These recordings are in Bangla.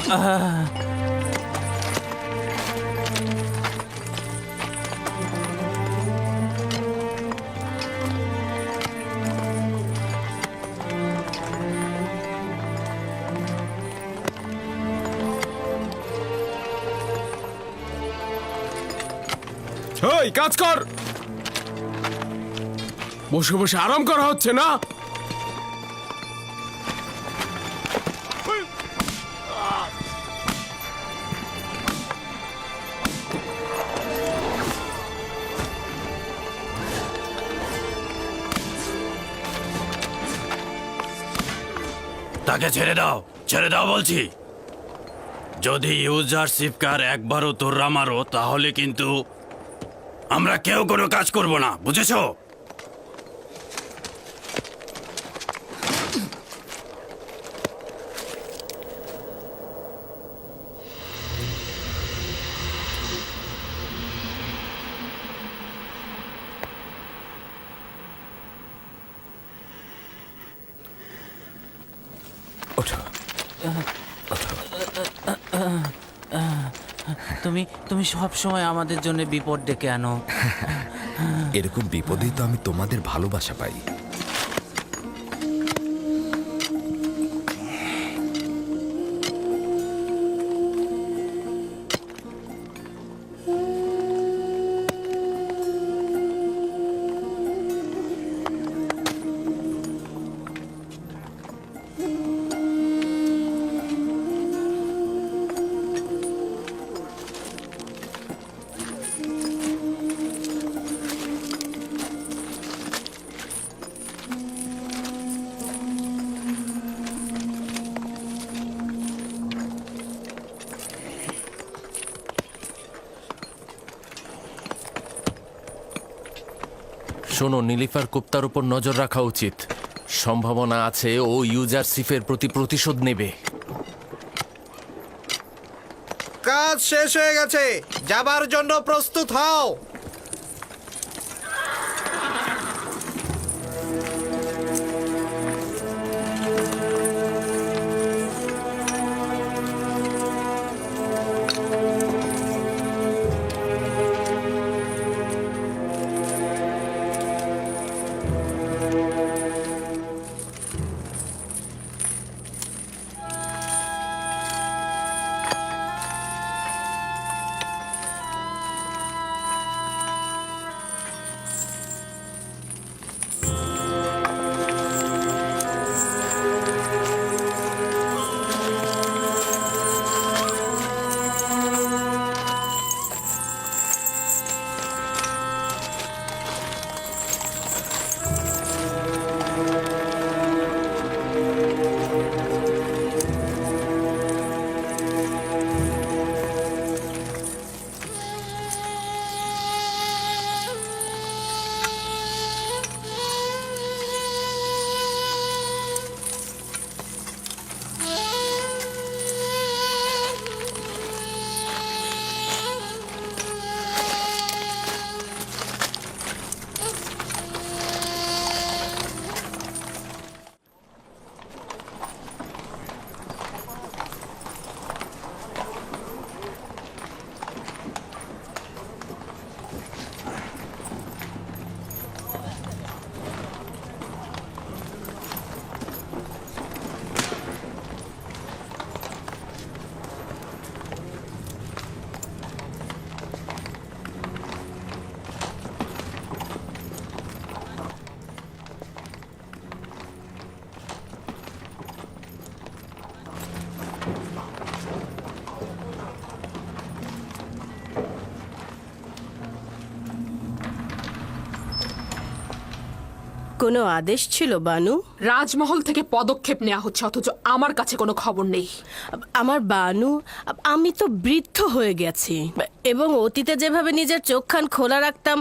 ওই কাজ কর, বসে বসে আরাম করা হচ্ছে না? তাকে ছেড়ে দাও বলছি। যদি ইউজারশিপকার একবারও তোররা মারো তাহলে কিন্তু আমরা কেউ কোনো কাজ করব না, বুঝেছো? তুমি সব সময় আমাদের জন্য বিপদ ডেকে আনো। এরকম বিপদেই তো আমি তোমাদের ভালোবাসা পাই। শোনো, নীলিফার গুপ্তার উপর নজর রাখা উচিত। সম্ভাবনা আছে ও ইউজারশিপের প্রতি প্রতিশোধ নেবে। কাজ শেষ হয়ে গেছে, যাবার জন্য প্রস্তুত হও। কোনো আদেশ ছিল বানু? রাজমহল থেকে পদক্ষেপ নেওয়া হচ্ছে, অথচ আমার কাছে কোনো খবর নেই। আমার বানু, আমি তো বৃদ্ধ হয়ে গেছি এবং অতীতে যেভাবে নিজের চোখখান খোলা রাখতাম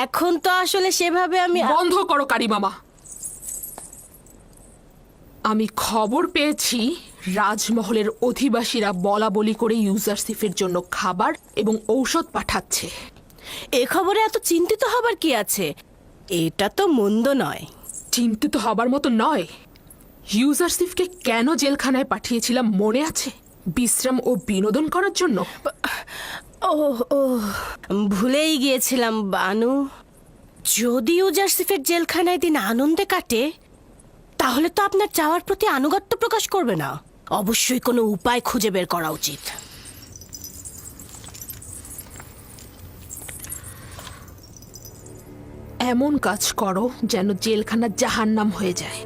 এখন তো আসলে সেভাবে আমি। বন্ধ করো কারিমামা। আমি খবর পেয়েছি রাজমহলের অধিবাসীরা বলা বলি করে ইউজারশিপের জন্য খাবার এবং ঔষধ পাঠাচ্ছে। এ খবরে এত চিন্তিত হবার কি আছে? এটা তো মন্দ নয়। চিন্তিত হবার মতো নয়। ইউজারশিপকে কেন জেলখানায় পাঠিয়েছিলাম মনে আছে? বিশ্রাম ও বিনোদন করার জন্য? ও ও ভুলেই গিয়েছিলাম বানু, যদি ইউজারসিফের জেলখানায় দিন আনন্দে কাটে তাহলে তো আপনার চাওয়ার প্রতি আনুগত্য প্রকাশ করবে না। অবশ্যই কোনো উপায় খুঁজে বের করা উচিত। এমন কাজ করো যেন জেলখানা জাহান্নাম হয়ে যায়।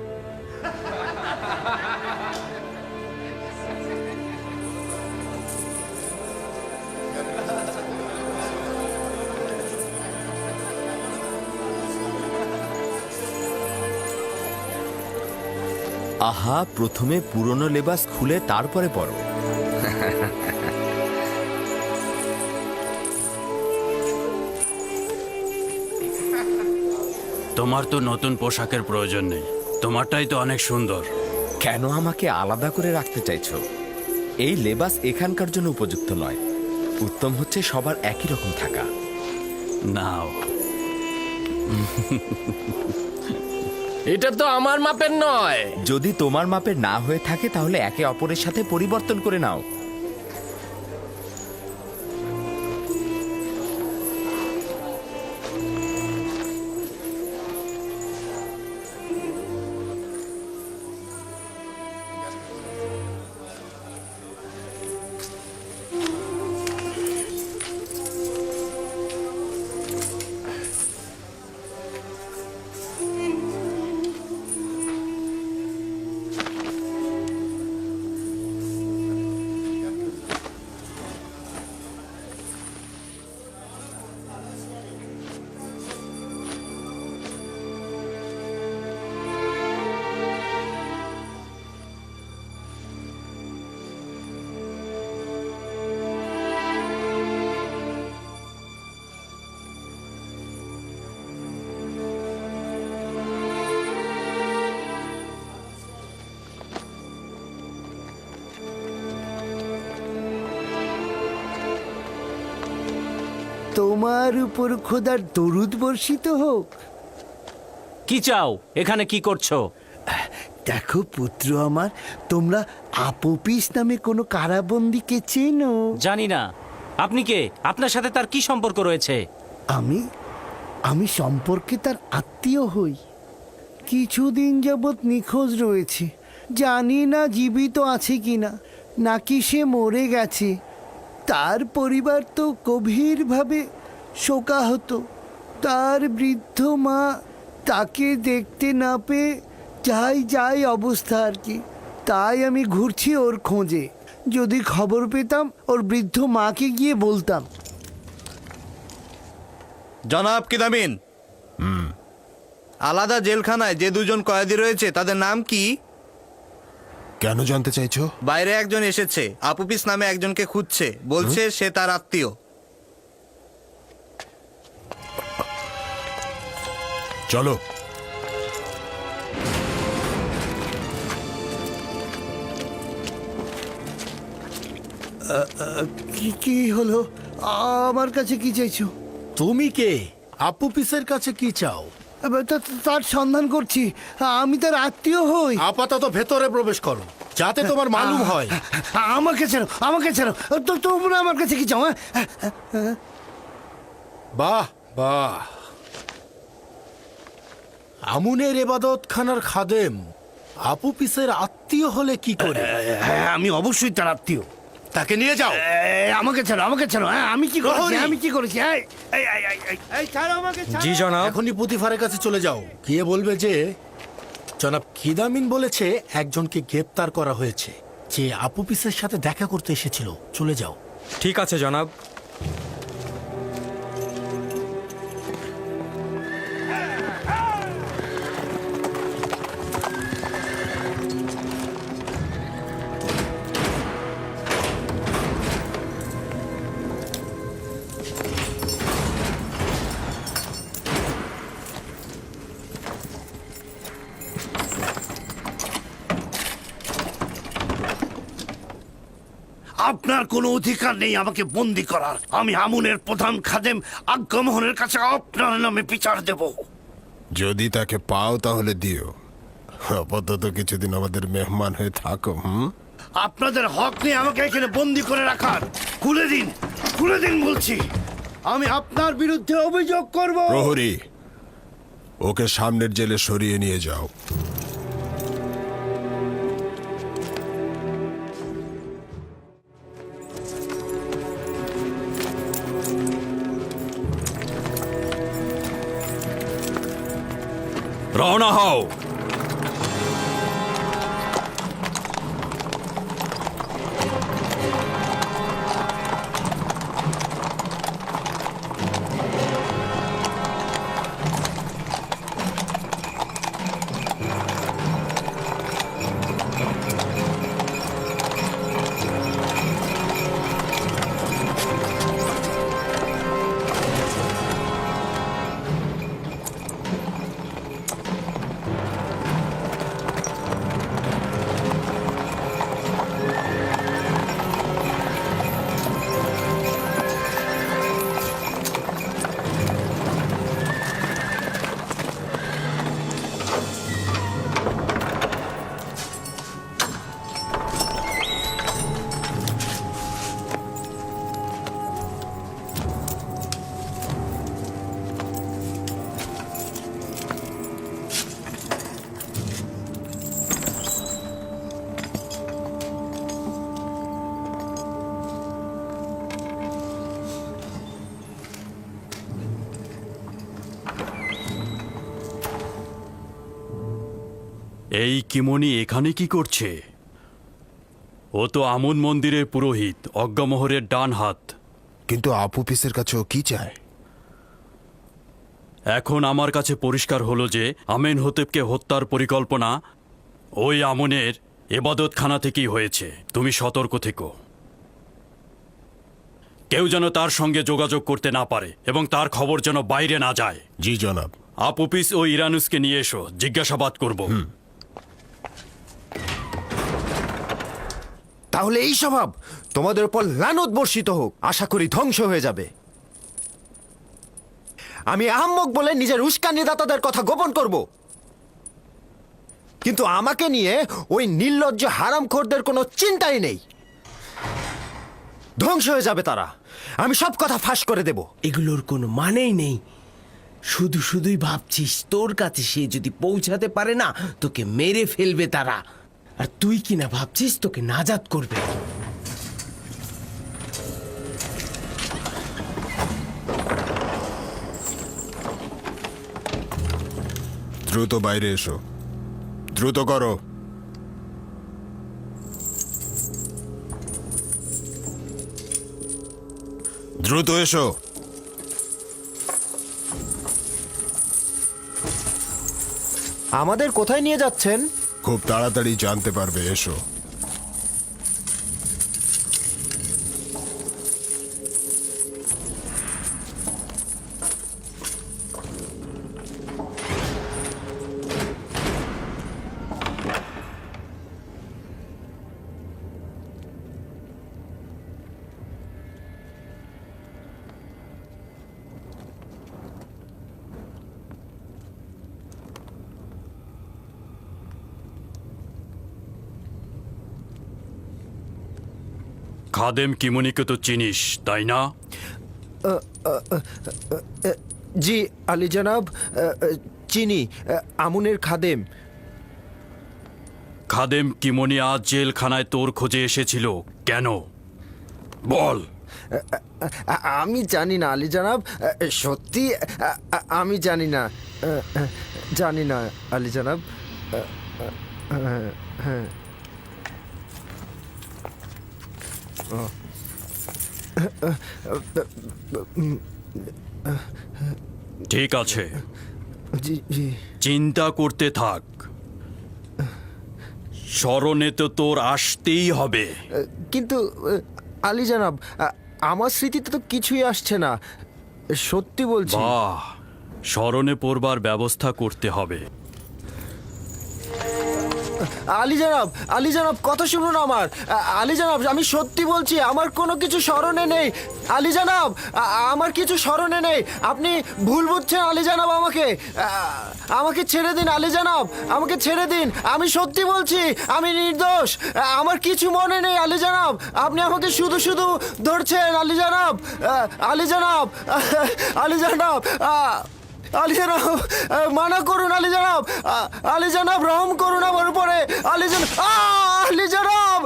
আহা, প্রথমে পুরনো লেবাস খুলে তারপরে পরো। তোমার তো নতুন পোশাকের প্রয়োজন নেই, তোমারটাই তো অনেক সুন্দর। কেন আমাকে আলাদা করে রাখতে চাইছো? এই লেবাস এখানকার জন্য উপযুক্ত নয়। উত্তম হচ্ছে সবার একই রকম থাকা। নাও। এটা তো আমার মাপের নয়। যদি তোমার মাপের না হয়ে থাকে তাহলে একে অপরের সাথে পরিবর্তন করে নাও। তোমার উপর খোদার দরুদ বর্ষিত হোক। কি চাও? এখানে কি করছো? দেখো পুত্র আমার, তোমরা আপোপিস নামে কোনো কারাবন্দীকে চেনো? জানি না। আপনি কে? আপনার সাথে তার কি সম্পর্ক রয়েছে? আমি সম্পর্কে তার আত্মীয় হই। কিছুদিন যাবৎ নিখোঁজ রয়েছে। জানি না জীবিত আছে কিনা, নাকি সে মরে গেছে। তার পরিবার তো গভীরভাবে শোকাহত। তার বৃদ্ধ মা তাকে দেখতে না পেয়ে যাই অবস্থা আর কি। তাই আমি ঘুরছি ওর খোঁজে। যদি খবর পেতাম ওর বৃদ্ধ মাকে গিয়ে বলতাম। জনাব কিদামিন, আলাদা জেলখানায় যে দুজন কয়েদি রয়েছে তাদের নাম কি? কেন জানতে চাইছো? বাইরে একজন এসেছে, আপুপিস নামে একজনকে খুঁজছে, বলছে সে তার আত্মীয়। চলো। কি হলো? আমার কাছে কি চাইছো? তুমি কে? আপুপিসের কাছে কি চাও? তার সন্ধান করছি। আমি তার আত্মীয় হই। আপাতত ভেতরে প্রবেশ করো, যাতে তোমার মালুম হয়। আমাকে ছাড়ো, আমাকে ছাড়ো। তোমরা আমার কাছে কি চাও? বাহ বাহ, আমুনের এবাদত খানার খাদেম আপুপিসের আত্মীয় হলে কি করে? আমি অবশ্যই তার আত্মীয়। তাকে নিয়ে যাও। আমাকে ছাড়ো, আমাকে ছাড়ো। আমি কি করেছি? আমি কি করেছি? জি জনাব। এখনই পুতিফারের কাছে চলে যাও, গিয়ে বলবে যে জনাব খিদামিন বলেছে একজনকে গ্রেপ্তার করা হয়েছে, যে আপুপিসের সাথে দেখা করতে এসেছিল। চলে যাও। ঠিক আছে জনাব। আপনার কোনো অধিকার নেই আমাকে বন্দি করার। আমি আমুনের প্রধান খাদেম আজ্ঞামোহনের কাছে আপনার নামে বিচার দেব। যদি তাকে পাও তাহলে দিও। আপাতত কিছুদিন আমাদের মেহমান হয়ে থাকো। আপনাদের হক নিয়ে আমাকে এখানে বন্দি করে রাখার। খুলে দিন বলছি। আমি আপনার বিরুদ্ধে অভিযোগ করব। প্রহরী, ওকে সামনের জেলে সরিয়ে নিয়ে যাও। রওনা হও। এই কিমনি এখানে কি করছে? ও তো আমন মন্দিরের পুরোহিত, অজ্ঞামোহরের ডান হাত। কিন্তু আপুপিসের কাছে ও কি চায়? এখন আমার কাছে পরিষ্কার হলো যে আমেনহোতেপকে হত্যার পরিকল্পনা ওই আমনের এবাদতখানা থেকেই হয়েছে। তুমি সতর্ক থেকো। কেউ যেন তার সঙ্গে যোগাযোগ করতে না পারে এবং তার খবর যেন বাইরে না যায়। জি জনাব। আপুপিস ও ইরানুসকে নিয়ে এসো, জিজ্ঞাসাবাদ করব। তাহলে এই স্বভাব তোমাদের উপর লানত বর্ষিত হোক। আশা করি ধ্বংস হয়ে যাবে। আমি আহাম্মক বলে নিজের উস্কানিদাতাদের কথা গোপন করব, কিন্তু আমাকে নিয়ে ওই নির্লজ্জ হারামখোরদের কোনো চিন্তাই নেই। ধ্বংস হয়ে যাবে তারা। আমি সব কথা ফাঁস করে দেব। এগুলোর কোনো মানেই নেই। শুধুই ভাবছিস তোর কাছে সে যদি পৌঁছাতে পারে না তোকে মেরে ফেলবে তারা, আর তুই কিনা ভাবছিস তোকে নাজাত করবে। দ্রুত বাইরে এসো, দ্রুত করো। দ্রুত এসো। আমাদের কোথায় নিয়ে যাচ্ছেন? খুব তাড়াতাড়ি জানতে পারবে, এসো। খাদেম কিমনিকে তো চিনিস, তাই না? জি আলী জনাব, চিনি। আমুনের খাদেম। খাদেম কিমনি আজ জেলখানায় তোর খোঁজে এসেছিল কেন? বল। আমি জানি না আলী জনাব, সত্যি আমি জানি না। জানি না আলী জনাব। হ্যাঁ। ঠিক আছে, জি জি। চিন্তা করতে থাক। স্মরণে তো তোর আসতেই হবে। কিন্তু আলী জনাব, আমার স্মৃতিতে তো কিছুই আসছে না, সত্যি বলছি। বাহ, স্মরণে পড়বার ব্যবস্থা করতে হবে। আলী জনাব কথা শুনুন আমার। আলী জনাব আমি সত্যি বলছি, আমার কোনো কিছু স্মরণে নেই। আলী জনাব আমার কিছু স্মরণে নেই, আপনি ভুল বুঝছেন আলী জনাব। আমাকে ছেড়ে দিন আলী জনাব, আমাকে ছেড়ে দিন। আমি সত্যি বলছি, আমি নির্দোষ, আমার কিছু মনে নেই আলী জনাব। আপনি আমাকে শুধু শুধু ধরছেন আলী জনাব। আলী জনাব, আলী জনাব, আলী জনাব মানা করুন আলী জনাব। আলী জনাব রহম করুন আমার উপরে। আলী জনাব, আলী জনাব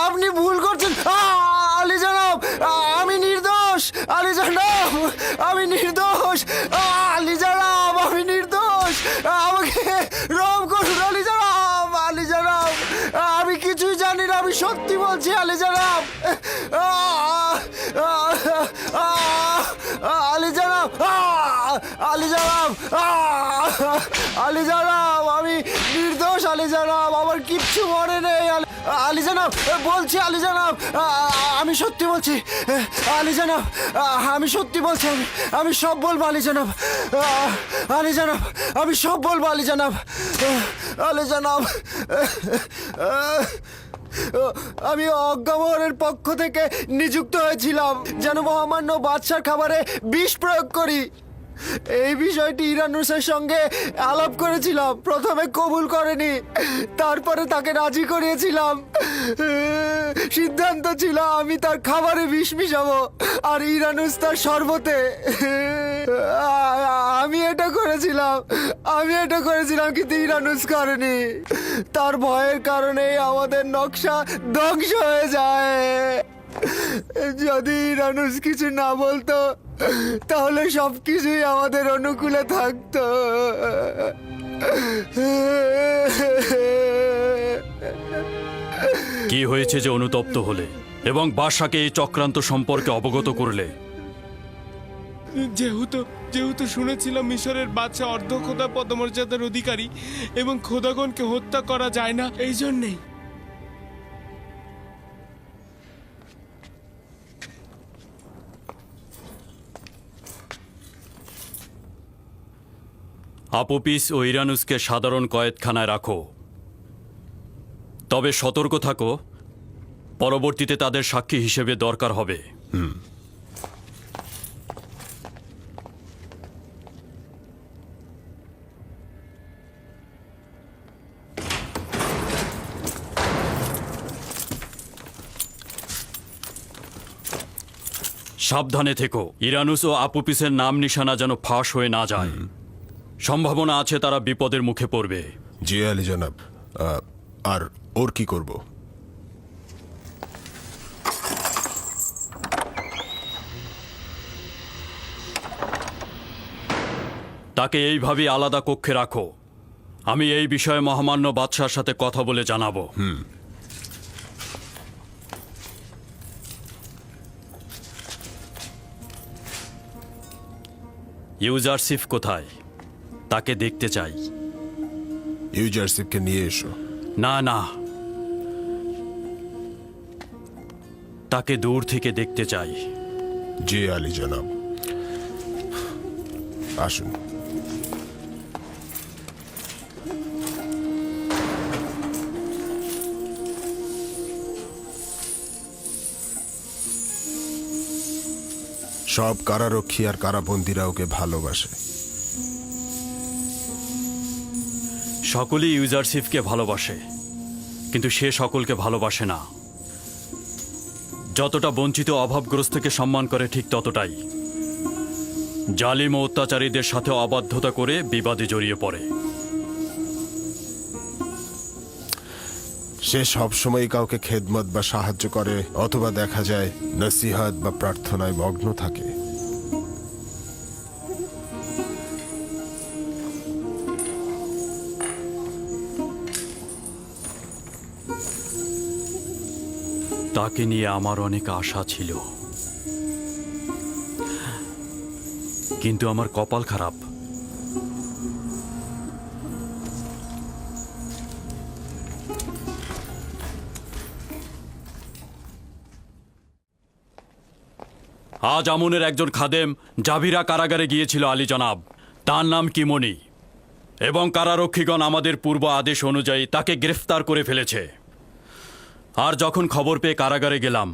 আপনি ভুল করছেন। আলী জনাব আমি নির্দোষ। আলী জনাব আমি নির্দোষ। আলী জনাব আমি নির্দোষ, আমাকে রহম করুন আলী জনাব। আলী জনাব আমি কিছুই জানি না, আমি সত্যি বলছি আলী জনাব। আলী জনাব, আলী জনাব, আলী জনাব আমি নির্দোষ। আলী জনাব আমার কিচ্ছু মনে নেই। আলী জনাব বলছি, আলী জনাব আমি সত্যি বলছি। আলী জনাব আমি সত্যি বলছি, আমি সব বলবো আলী জনাব। আলী জনাব আমি সব বলবো আলী জনাব। আলী জনাব আমি অজ্ঞামোহরের পক্ষ থেকে নিযুক্ত হয়েছিলাম যেন মহামান্য বাদশার খাবারে বিষ প্রয়োগ করি। এই বিষয়টি ইরানুসের সঙ্গে আলাপ করেছিলাম, প্রথমে কবুল করেনি, তারপরে তাকে রাজি করিয়েছিলাম। সিদ্ধান্ত ছিল আমি তার খাবারে বিষ মিশাবো আর ইরানুস তার শরবতে। আমি এটা করেছিলাম কিন্তু ইরানুস করেনি। তার ভয়ের কারণেই আমাদের নকশা ধ্বংস হয়ে যায়। যদি ইরানুস কিছু না বলতো তাহলে সবকিছুই আমাদের অনুকূলে থাকতো। কি হয়েছে যে অনুতপ্ত হলে এবং বাদশাকে এই চক্রান্ত সম্পর্কে অবগত করলে? যেহেতু শুনেছিলাম মিশরের বাদশা অর্ধ খোদা পদমর্যাদার অধিকারী এবং খোদাগণকে হত্যা করা যায় না, এই জন্যেই। আপোপিস ও ইরানুসকে সাধারণ কয়েদখানায় রাখো, তবে সতর্ক থাকো, পরবর্তীতে তাদের সাক্ষী হিসেবে দরকার হবে। সাবধানে থেকো, ইরানুস ও আপুপিসের নাম নিশানা যেন ফাঁস হয়ে না যায়। সম্ভাবনা আছে তারা বিপদের মুখে পড়বে। জি আলী জনাব। আর ওর কি করব? তাকে এইভাবেই আলাদা কক্ষে রাখো। আমি এই বিষয়ে মহামান্য বাদশার সাথে কথা বলে জানাবো। ইউজারসিফ কোথায়? তাকে দেখতে চাই। ইউজারসিফকে নিয়ে এসো। না না, তাকে দূর থেকে দেখতে চাই। জি আলী জনাব, আসুন। সব কারারক্ষী আর কারাবন্দীরা ওকে ভালোবাসে। সকলেই ইউজারসিফকে ভালোবাসে, কিন্তু সে সকলকে ভালোবাসে না। যতটা বঞ্চিত অভাবগ্রস্তকে সম্মান করে ঠিক ততটাই জালিম ও অত্যাচারীদের সাথে অবাধ্যতা করে বিবাদে জড়িয়ে পড়ে। সে সবসময় কাউকে খেদমত বা সাহায্য করে, অথবা দেখা যায় নসিহত বা প্রার্থনায় মগ্ন থাকে। তাকে নিয়ে আমার অনেক আশা ছিল, কিন্তু আমার কপাল খারাপ। আজ আমনের একজন খাদেম জাভিরা কারাগারে গিয়েছিল আলী জনাব। তার নাম কিমনি। এবং কারারক্ষীগণ আমাদের পূর্ব আদেশ অনুযায়ী তাকে গ্রেফতার করে ফেলেছে। আর যখন খবর পেয়ে কারাগারে গেলাম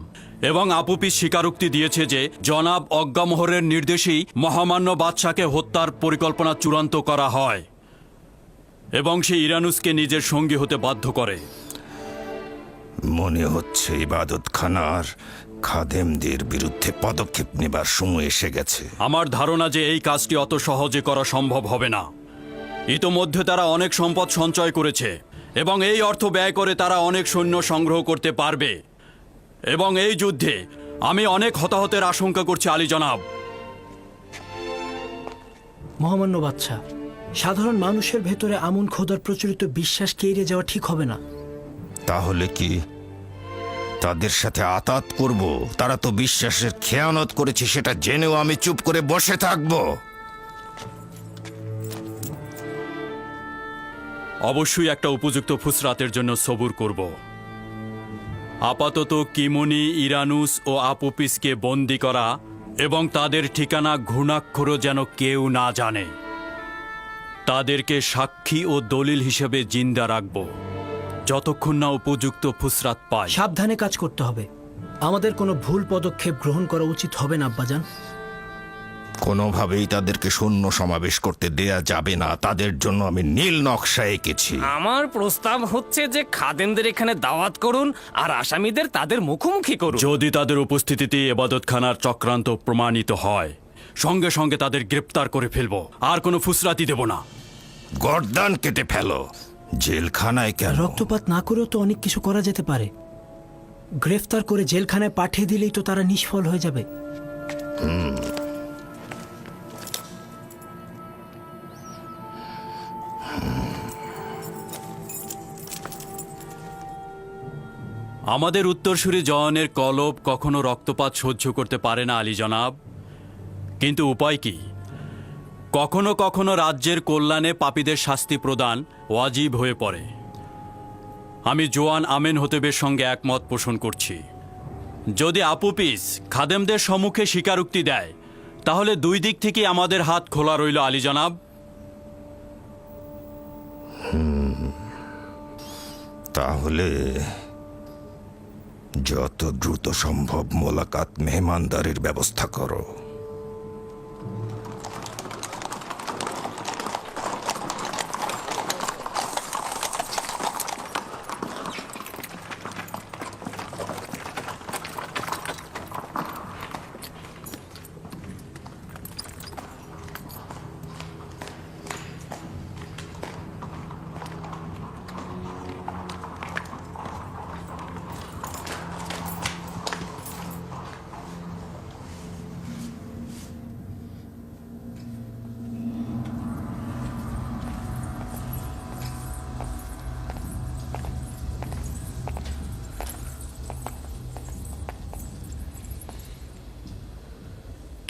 এবং আপুপিস স্বীকারোক্তি দিয়েছে যে জনাব অজ্ঞামোহরের নির্দেশেই মহামান্য বাদশাকে হত্যার পরিকল্পনা চূড়ান্ত করা হয় এবং সে ইরানুসকে নিজের সঙ্গী হতে বাধ্য করে। মনে হচ্ছে ইবাদতখানার খাদেমদের বিরুদ্ধে পদক্ষেপ নেবার সময় এসে গেছে। আমার ধারণা যে এই কাজটি অত সহজে করা সম্ভব হবে না। ইতোমধ্যে তারা অনেক সম্পদ সঞ্চয় করেছে এবং এই অর্থ ব্যয় করে তারা অনেক সৈন্য সংগ্রহ করতে পারবে এবং এই যুদ্ধে আমি অনেক হতাহতের আশঙ্কা করছি আলী জনাব। মহামান্য বাদশা, সাধারণ মানুষের ভেতরে আমন খোদার প্রচলিত বিশ্বাসকে এড়িয়ে যাওয়া ঠিক হবে না। তাহলে কি তাদের সাথে আতাত করব? তারা তো বিশ্বাসের খেয়ানত করেছে, সেটা জেনেও আমি চুপ করে বসে থাকব? অবশ্যই একটা উপযুক্ত ফুসরাতের জন্য সবুর করব। আপাতত কিমনি, ইরানুস ও আপুপিসকে বন্দি করা এবং তাদের ঠিকানা ঘুণাক্ষরও যেন কেউ না জানে। তাদেরকে সাক্ষী ও দলিল হিসেবে জিন্দা রাখব যতক্ষণ না উপযুক্ত ফুসরাত পায়। সাবধানে কাজ করতে হবে। আমাদের কোনো ভুল পদক্ষেপ গ্রহণ করা উচিত হবে না আব্বাজান। কোনোভাবেই তাদেরকে সৈন্য সমাবেশ করতে দেয়া যাবে না। তাদের জন্য আমি নীল নকশা এঁকেছি। আমার প্রস্তাব হচ্ছে যে খাদেমদের এখানে দাওয়াত করুন আর আসামিদের তাদের মুখোমুখি করুন। যদি তাদের উপস্থিতিতে এবাদতখানার চক্রান্ত প্রমাণিত হয়, সঙ্গে সঙ্গে তাদের গ্রেপ্তার করে ফেলবো, আর কোনো ফুসরাতি দেব না। গর্দান কেটে ফেলো। জেলখানায় কেন? রক্তপাত না করেও তো অনেক কিছু করা যেতে পারে। গ্রেফতার করে জেলখানায় পাঠিয়ে দিলেই তো তারা নিষ্ফল হয়ে যাবে। আমাদের উত্তরসূরি জওয়ানের কলব কখনো রক্তপাত সহ্য করতে পারে না আলী জনাব, কিন্তু উপায় কি? কখনো কখনো রাজ্যের কল্যাণে পাপীদের শাস্তি প্রদান ওয়াজিব হয়ে পড়ে। আমি জোয়ান আমেন হতেবের সঙ্গে একমত পোষণ করছি। যদি আপুপিস খাদেমদের সম্মুখে স্বীকারোক্তি দেয়, তাহলে দুই দিক থেকে আমাদের হাত খোলা রইল আলী জনাব। তাহলে যত দ্রুত সম্ভব মোলাকাত মেহমানদারির ব্যবস্থা করো।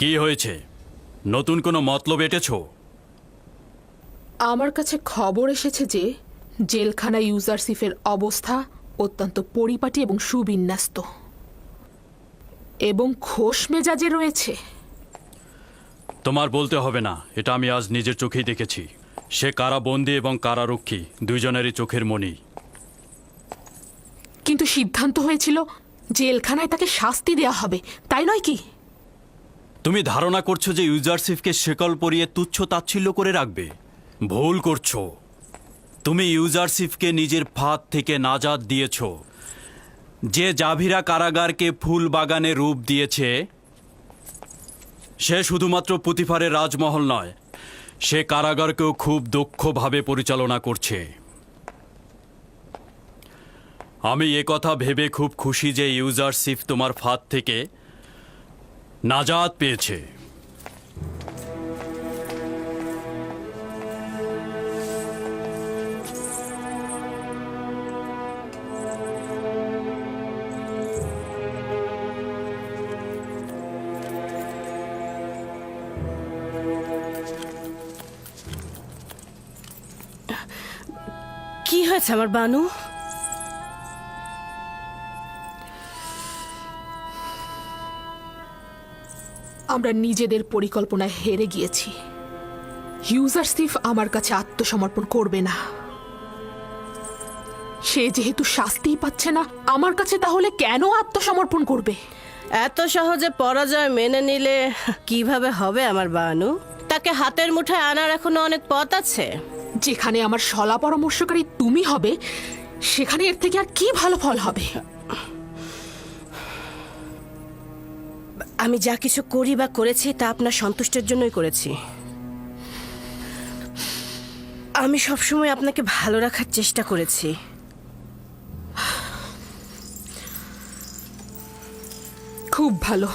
কি হয়েছে? নতুন কোনো মতলব এঁটেছ? আমার কাছে খবর এসেছে যে জেলখানা ইউজারসিফের অবস্থা অত্যন্ত পরিপাটি এবং সুবিন্যস্ত এবং খোশ মেজাজে রয়েছে। তোমার বলতে হবে না, এটা আমি আজ নিজের চোখেই দেখেছি। সে কারাবন্দী এবং কারারক্ষী দুইজনেরই চোখের মণি। কিন্তু সিদ্ধান্ত হয়েছিল জেলখানায় তাকে শাস্তি দেয়া হবে, তাই নয় কি? তুমি ধারণা করছো যে ইউজারসিফকে শেকল পরিয়ে তুচ্ছ তাচ্ছিল্য করে রাখবে? ভুল করছো। তুমি ইউজারসিফকে নিজের ফাঁদ থেকে নাজাত দিয়েছ। যে জাভিরা কারাগারকে ফুল বাগানে রূপ দিয়েছে, সে শুধুমাত্র পুতিফারের রাজমহল নয়, সে কারাগারকেও খুব দক্ষভাবে পরিচালনা করছে। আমি একথা ভেবে খুব খুশি যে ইউজারসিফ তোমার ফাঁদ থেকে নাজাত পেয়েছে। কি হয়েছে আমার বানু? আমরা নিজেদের পরিকল্পনায় হেরে গিয়েছি। ইউজারসিফ আমার কাছে আত্মসমর্পণ করবে না। সে যেহেতু শাস্তিই পাচ্ছে না আমার কাছে, তাহলে কেন আত্মসমর্পণ করবে? এত সহজে পরাজয় মেনে নিলে কিভাবে হবে আমার বানু? তাকে হাতের মুঠায় আনার এখনো অনেক পথ আছে। যেখানে আমার শলা পরামর্শকারী তুমি হবে, সেখানে এর থেকে আর কি ভালো ফল হবে? আমি যা কিছু করি বা করেছি তা আপনার সন্তুষ্টের জন্যই করেছি। আমি সবসময় আপনাকে ভালো রাখার চেষ্টা করেছি। খুব ভালো।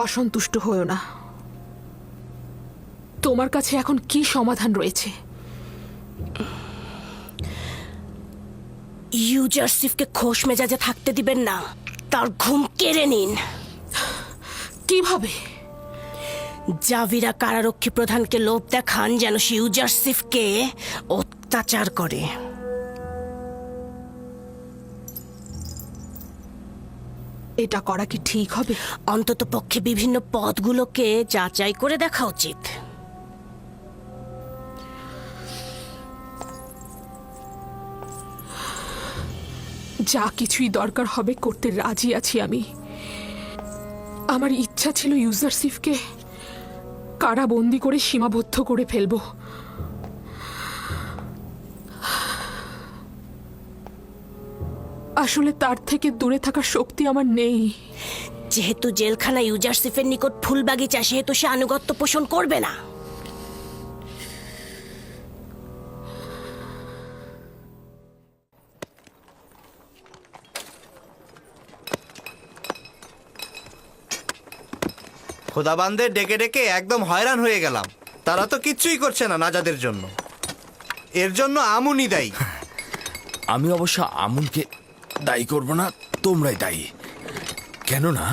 অসন্তুষ্ট হয়েও না। তোমার কাছে এখন কি সমাধান রয়েছে? ইউজারসিফকে খোশ মেজাজে থাকতে দিবেন না, তার ঘুম কেড়ে নিন। কিভাবে? জাভিরা কারারক্ষী প্রধানকে লোভ দেখান যেন সে ইউজারসিফকে অত্যাচার করে। এটা করা কি ঠিক হবে? অন্তত পক্ষে বিভিন্ন পদগুলোকে যাচাই করে দেখা উচিত। যা কিছুই দরকার হবে করতে রাজি আছি আমি। আমার ইচ্ছা ছিল ইউজারসিফকে কারাবন্দি করে সীমাবদ্ধ করে ফেলবো। আসলে তার থেকে দূরে থাকার শক্তি আমার নেই। যেহেতু জেলখানা ইউজারসিফের নিকট ফুল বাগিচা, সেহেতু সে আনুগত্য পোষণ করবে না। খোদাবানদের ডেকে ডেকে একদম হয়রান হয়ে গেলাম। তারা তো কিচ্ছুই করছে না নাজাদের জন্য। এর জন্য আমুনই দায়ী। আমি অবশ্য আমুনকে দায়ী করব না, তোমরাই দায়ী। কেননা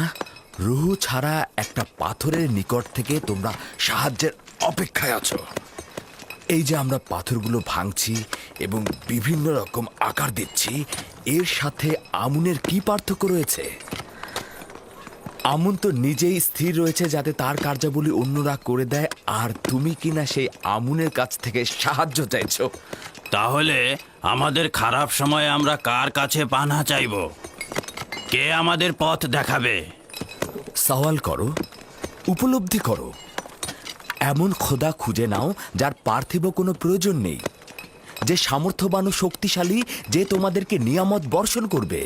রুহু ছাড়া একটা পাথরের নিকট থেকে তোমরা সাহায্যের অপেক্ষায় আছো। এই যে আমরা পাথরগুলো ভাঙছি এবং বিভিন্ন রকম আকার দিচ্ছি, এর সাথে আমুনের কি পার্থক্য রয়েছে? আমুন তো নিজেই স্থির রয়েছে যাতে তার কার্যাবলী অন্যরা করে দেয়, আর তুমি কিনা সেই আমুনের কাছ থেকে সাহায্য চাইছো। তাহলে আমাদের খারাপ সময়ে আমরা কার কাছে পানা চাইব? কে আমাদের পথ দেখাবে? সওয়াল করো, উপলব্ধি করো। এমন খোদা খুঁজে নাও যার পার্থিব কোনো প্রয়োজন নেই, যে সামর্থ্যবান ও শক্তিশালী, যে তোমাদেরকে নিয়ামত বর্ষণ করবে।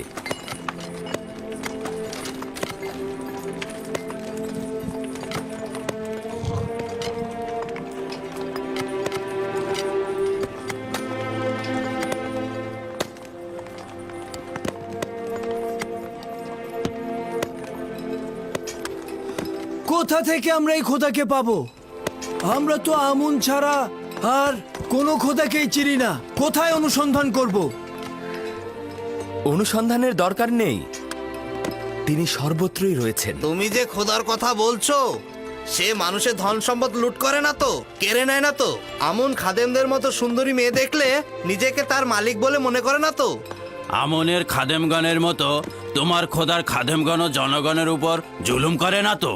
কোথা থেকে আমরা এই খোদাকে পাবো? আমরা তো আমুন ছাড়া আর কোনো খোদাকেই চিনি না। কোথায় অনুসন্ধান করব? অনুসন্ধানের দরকার নেই, তিনি সর্বত্রই রয়েছেন। তুমি যে খোদার কথা বলছো, সে মানুষের ধন সম্পদ লুট করে না তো, কেড়ে নেয় না তো? আমুন খাদেমদের মতো সুন্দরী মেয়ে দেখলে নিজেকে তার মালিক বলে মনে করে না তো? আমনের খাদেমগণের মতো তোমার খোদার খাদেমগণও জনগণের উপর জুলুম করে না তো?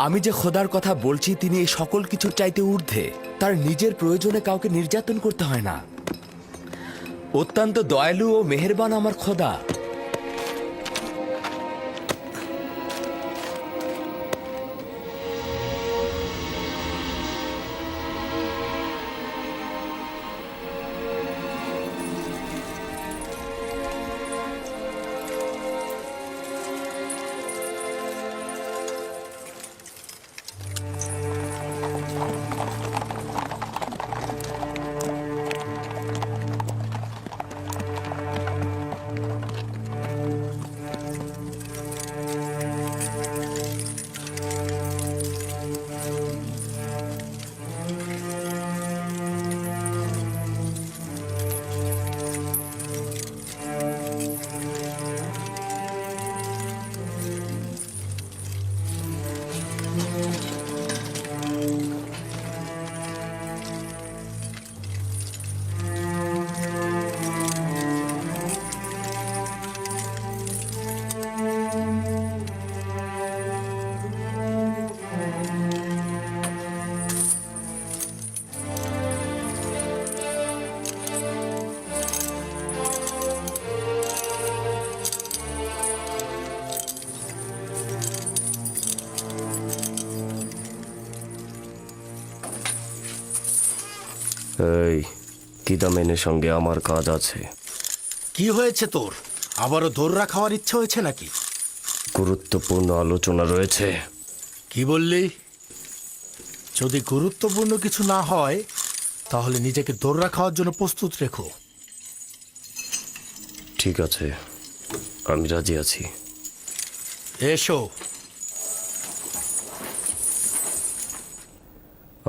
আমি যে খোদার কথা বলছি তিনি এই সকল কিছুর চাইতে ঊর্ধ্বে। তার নিজের প্রয়োজনে কাউকে নির্যাতন করতে হয় না। অত্যন্ত দয়ালু ও মেহেরবান আমার খোদা। এই কিদামেনের সঙ্গে আমার কাজ আছে। কি হয়েছে তোর? আবারও দোররা খাওয়ার ইচ্ছা হয়েছে নাকি? গুরুত্বপূর্ণ আলোচনা রয়েছে। কি বললি? যদি গুরুত্বপূর্ণ কিছু না হয় তাহলে নিজেকে দোররা খাওয়ার জন্য প্রস্তুত রেখো। ঠিক আছে, আমি রাজি আছি। এসো।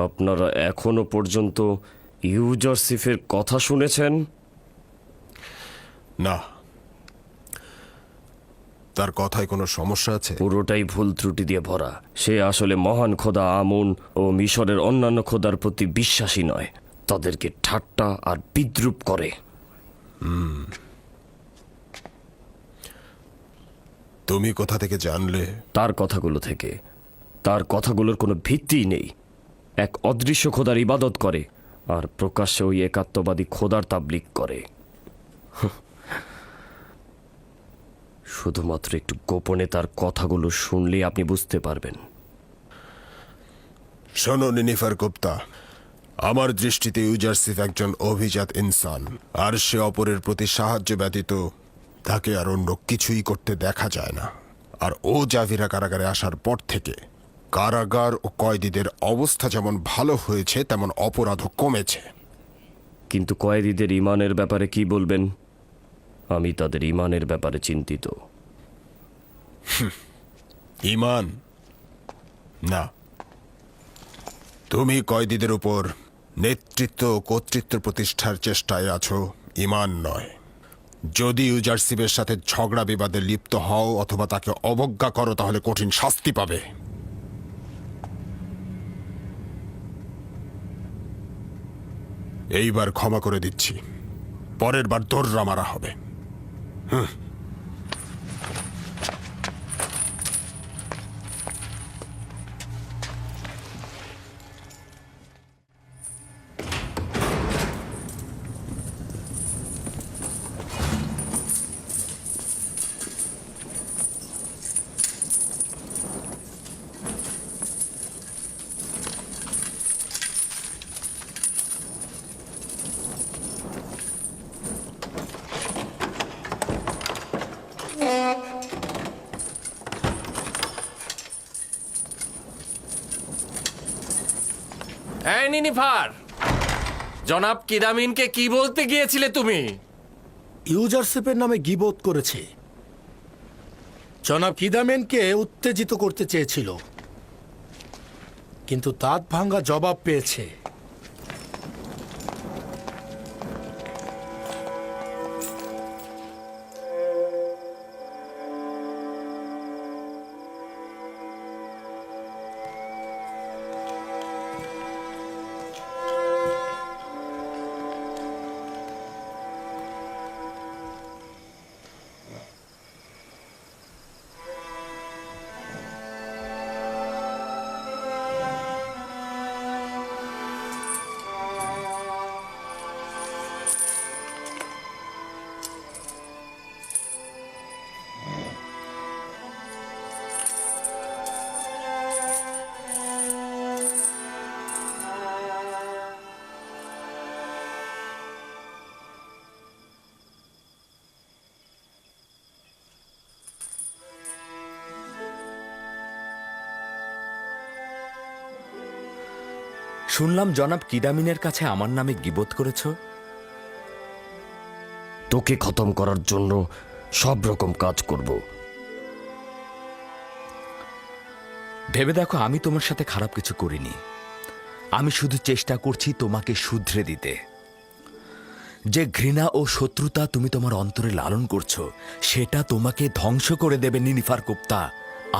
আপনারা এখনো পর্যন্ত ইউজারসিফের কথা শুনেছেন? না। তার কথায় কোনো সমস্যা আছে? পুরোটাই ভুল ত্রুটি দিয়ে ভরা। সে আসলে মহান খোদা আমুন ও মিশরের অন্যান্য খোদার প্রতি বিশ্বাসী নয়, তাদেরকে ঠাট্টা আর বিদ্রুপ করে। তুমি কোথা থেকে জানলে? তার কথাগুলো থেকে। তার কথাগুলোর কোনো ভিত্তিই নেই। এক অদৃশ্য খোদার ইবাদত করে আর প্রকাশ্যে ওই একাত্মবাদী খোদার তাবলিগ করে। শুধুমাত্র একটু গোপনে তার কথাগুলো শুনলেই আপনি বুঝতে পারবেন। শোনো নিনিফার গুপ্তা, আমার দৃষ্টিতে ইউজারসিফ একজন অভিজাত ইনসান, আর সে অপরের প্রতি সাহায্য ব্যতীত তাকে আর অন্য কিছুই করতে দেখা যায় না। আর ও জাভিরা কারাগারে আসার পর থেকে কারাগার ও কয়েদিদের অবস্থা যেমন ভালো হয়েছে তেমন অপরাধও কমেছে। কিন্তু কয়েদিদের ইমানের ব্যাপারে কি বলবেন? আমি তাদের ইমানের ব্যাপারে চিন্তিত। ইমান না, তুমি কয়েদিদের উপর নেতৃত্ব ও কর্তৃত্ব প্রতিষ্ঠার চেষ্টায় আছো, ইমান নয়। যদি ইউজারসিফের সাথে ঝগড়া বিবাদে লিপ্ত হও অথবা তাকে অবজ্ঞা করো তাহলে কঠিন শাস্তি পাবে। এইবার ক্ষমা করে দিচ্ছি, পরের বার দোররা মারা হবে। এই নিনিফার, জনাব কিদামিনকে কি বলতে গিয়েছিলে তুমি? ইউজারসিফের নামে গীবত করেছে। জনাব কিদামেনকে উত্তেজিত করতে চেয়েছিল, কিন্তু দাঁত ভাঙ্গা জবাব পেয়েছে। শুনলাম জনাব কিদামিনের কাছে আমার নামে গীবত করেছ। তোকে খতম করার জন্য সব রকম কাজ করব। ভেবে দেখো, আমি তোমার সাথে খারাপ কিছু করিনি। আমি শুধু চেষ্টা করছি তোমাকে শুধরে দিতে। যে ঘৃণা ও শত্রুতা তুমি তোমার অন্তরে লালন করছো সেটা তোমাকে ধ্বংস করে দেবে নিনিফার গুপ্তা।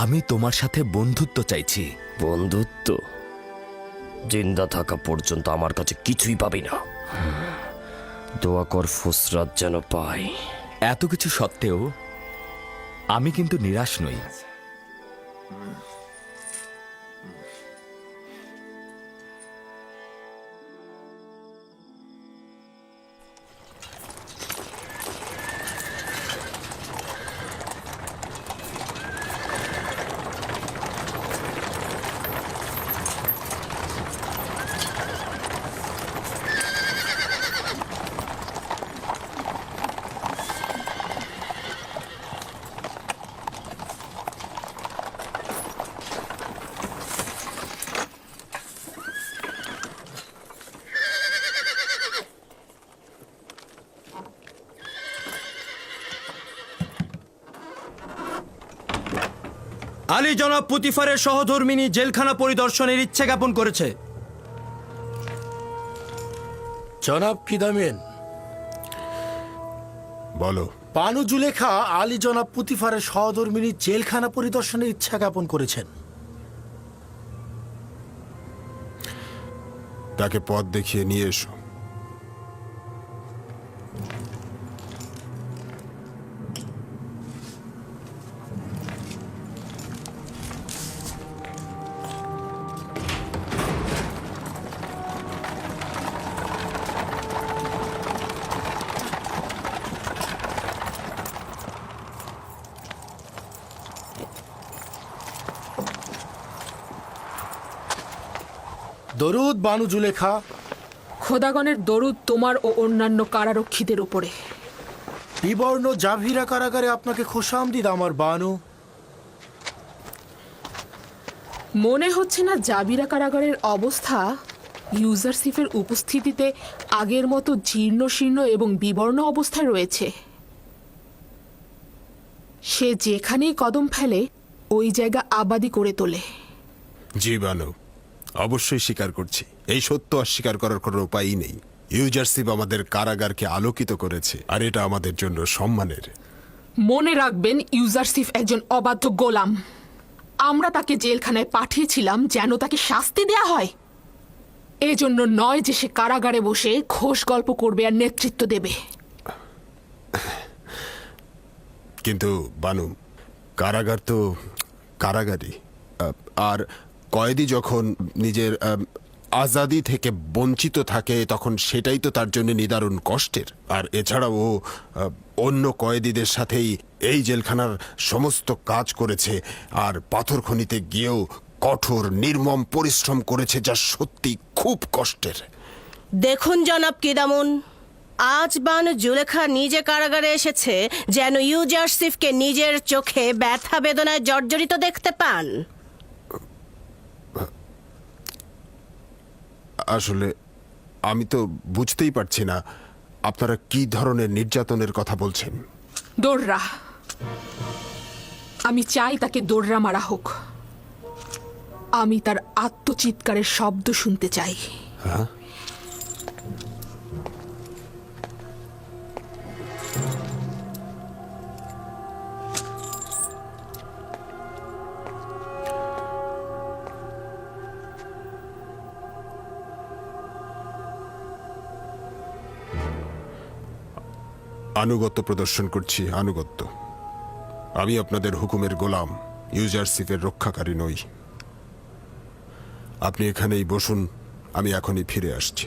আমি তোমার সাথে বন্ধুত্ব চাইছি। বন্ধুত্ব? জিন্দা থাকা পর্যন্ত আমার কাছে কিছুই পাবি না। দোয়া কর ফুসরাত যেন পাই। এত কিছু সত্ত্বেও আমি কিন্তু নিরাশ নই। আলী জনাব পুতিফারের সহধর্মিনী জেলখানা পরিদর্শনের ইচ্ছে জ্ঞাপন করেছে। জনাব কিদামেন, বলো। বানু জুলেখা আলী জনাব পুতিফারের সহধর্মিনী জেলখানা পরিদর্শনের ইচ্ছা জ্ঞাপন করেছেন। তাকে পথ দেখিয়ে নিয়ে এসো। দরুদ বানু জুলেখা। খোদাগণের দরুদ তোমার ও অন্যান্য কারারক্ষীদের উপরে। বিবর্ণ জাভিরা কারাগারে আপনাকে খোশামদিদ আমার বানু। মনে হচ্ছে না জাবিরা কারাগারের অবস্থা ইউজারসিফের উপস্থিতিতে আগের মতো জীর্ণ শীর্ণ এবং বিবর্ণ অবস্থায় রয়েছে। সে যেখানেই কদম ফেলে ওই জায়গা আবাদি করে তোলে। জি বানু, অবশ্যই স্বীকার করছি। এই সত্য অস্বীকার করার কোনো উপায়ই নেই। ইউজারসিফ আমাদের কারাগারকে আলোকিত করেছে, আর এটা আমাদের জন্য সম্মানের। মনে রাখবেন, ইউজারসিফ একজন অবাধ্য গোলাম। আমরা তাকে জেলখানায় পাঠিয়েছিলাম যেন তাকে শাস্তি দেয়া হয়, এজন্য নয় যে সে কারাগারে বসে ঘোষ গল্প করবে আর নেতৃত্ব দেবে। কিন্তু বানু, কারাগার তো কারাগারই। আর কয়েদি যখন নিজের আজাদি থেকে বঞ্চিত থাকে তখন সেটাই তো তার জন্য নিদারুণ কষ্টের। আর এছাড়াও ও অন্য কয়েদিদের সাথেই এই জেলখানার সমস্ত কাজ করেছে, আর পাথর খনিতে গিয়েও কঠোর নির্মম পরিশ্রম করেছে, যা সত্যি খুব কষ্টের। দেখুন জনাব কিদামুন, আজ বানু জুলেখা নিজে কারাগারে এসেছে যেন ইউজারসিফকে নিজের চোখে ব্যথা বেদনায় জর্জরিত দেখতে পান। আসলে আমি তো বুঝতেই পারছি না আপনারা কি ধরনের নির্যাতনের কথা বলছেন। দোররা, আমি চাই তাকে দোররা মারা হোক। আমি তার আত্মচিৎকারের শব্দ শুনতে চাই। হ্যাঁ, আনুগত্য প্রদর্শন করছি, আনুগত্য। আমি আপনাদের হুকুমের গোলাম, ইউজারসিফের রক্ষাকারী নই। আপনি এখানেই বসুন, আমি এখনই ফিরে আসছি।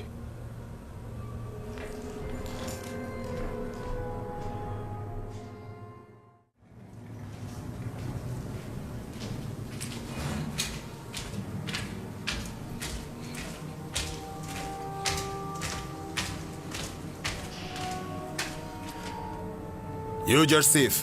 ইউজারসিফ,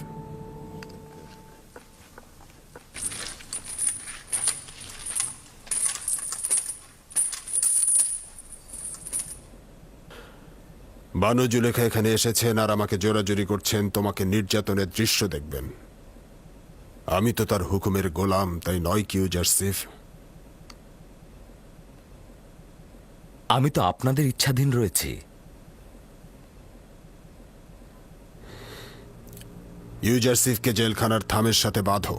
বানু জুলেখা এখানে এসেছেন আর আমাকে জোরাজুরি করছেন তোমাকে নির্যাতনের দৃশ্য দেখবেন। আমি তো তার হুকুমের গোলাম, তাই নয় কি ইউজারসিফ? আমি তো আপনাদের ইচ্ছাধীন রয়েছি। ইউজারসিফকে জেলখানার থামের সাথে বাঁধো।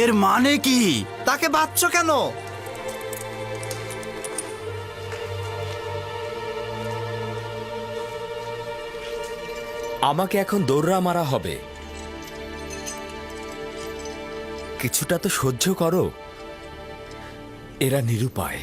এর মানে কি? তাকে বাঁধছ কেন? আমাকে এখন দৌড়া মারা হবে। কিছুটা তো সহ্য করো। এরা নিরুপায়।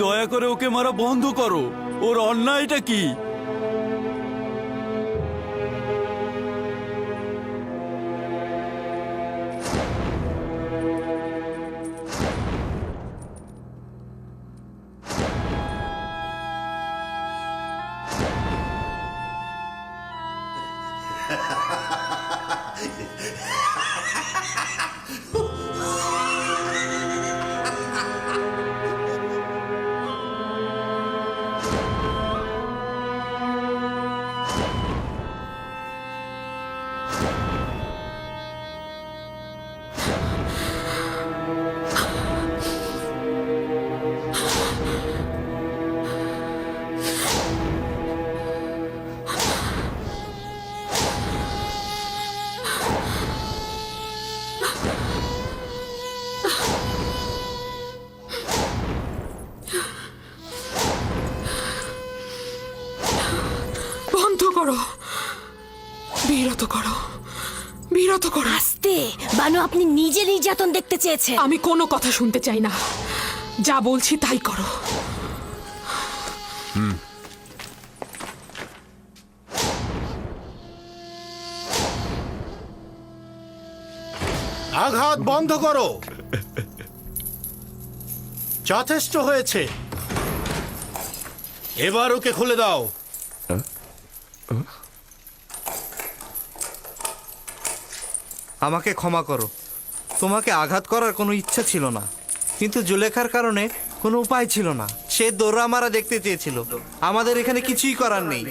দয়া করে ওকে মারা বন্ধ করো। ওর অন্যায়টা কি? বন্ধ করো, বিরত করো, বিরত করো। আস্তে বানু, আপনি নিজে নির্যাতন দেখতে চেয়েছেন। আমি কোনো কথা শুনতে চাই না, যা বলছি তাই করো। আঘাত বন্ধ করো। যথেষ্ট হয়েছে, এবার ওকে খুলে দাও। আমাকে ক্ষমা করো, তোমাকে আঘাত করার কোনো ইচ্ছা ছিল না, কিন্তু জুলেখার কারণে কোনো উপায় ছিল না। সে দৌড়া মারা দেখতে চেয়েছিল, আমাদের এখানে কিছুই করার নেই।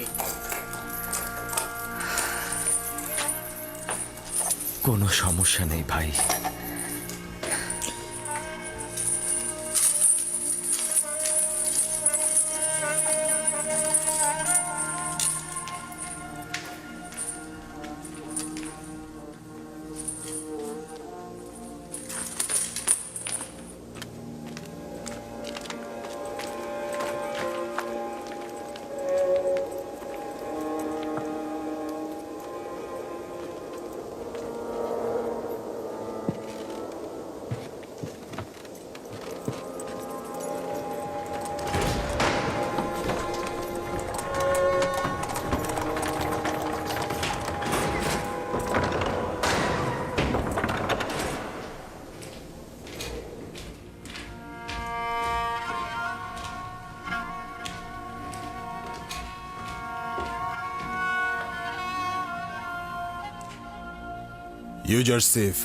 কোনো সমস্যা নেই ভাই। ইউজারসিফ,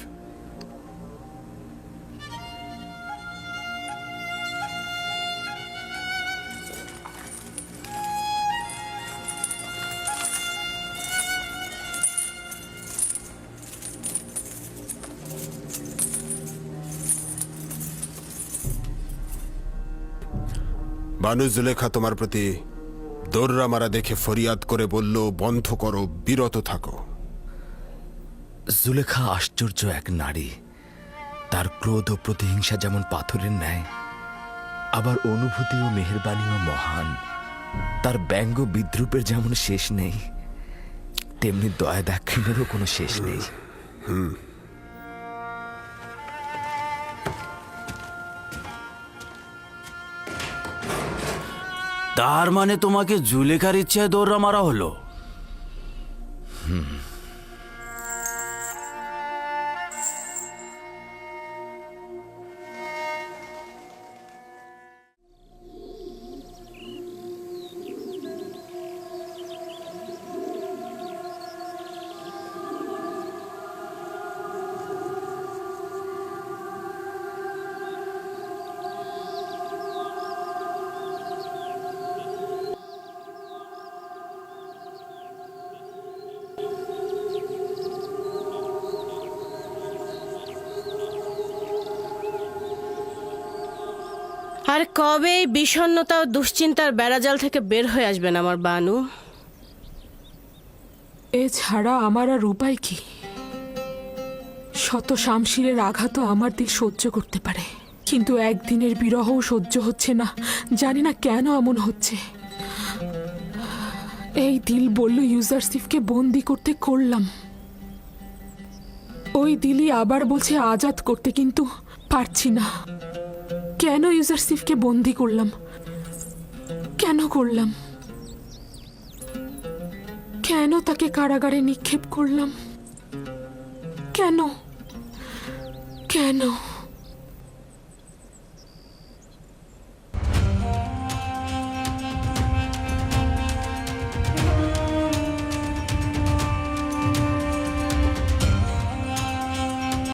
বানু জুলেখা তোমার প্রতি দৌড়া মারা দেখে ফরিয়াদ করে বলল, বন্ধ করো, বিরত থাকো। জুলেখা আশ্চর্য এক নারী। তার ক্রোধ ও প্রতিহিংসা যেমন পাথরের ন্যায়, আবার অনুভূতি ও মেহেরবানিও মহান। তার ব্যঙ্গ বিদ্রুপের যেমন শেষ নেই, তেমনি দয়া দাক্ষিণ্যেরও কোনো শেষ নেই। তার মানে তোমাকে জুলেখার ইচ্ছায় দৌড়া মারা হলো? আর কবে এই বিষণ্ণতা ও দুশ্চিন্তার বেড়াজাল থেকে বের হয়ে আসবেন আমার বানু? এছাড়া আমার আর উপায় কি? শত শামশিরের আঘাতও আমার দিল সহ্য করতে পারে, কিন্তু একদিনের বিরহও সহ্য হচ্ছে না। জানি না কেন এমন হচ্ছে। এই দিল বলল ইউজারসিফকে বন্দি করতে, করলাম। ওই দিলই আবার বলছে আজাদ করতে, কিন্তু পারছি না। কেন ইউজারসিফকে বন্দি করলাম? কেন করলাম? কেন তাকে কারাগারে নিক্ষেপ করলাম? কেন? কেন?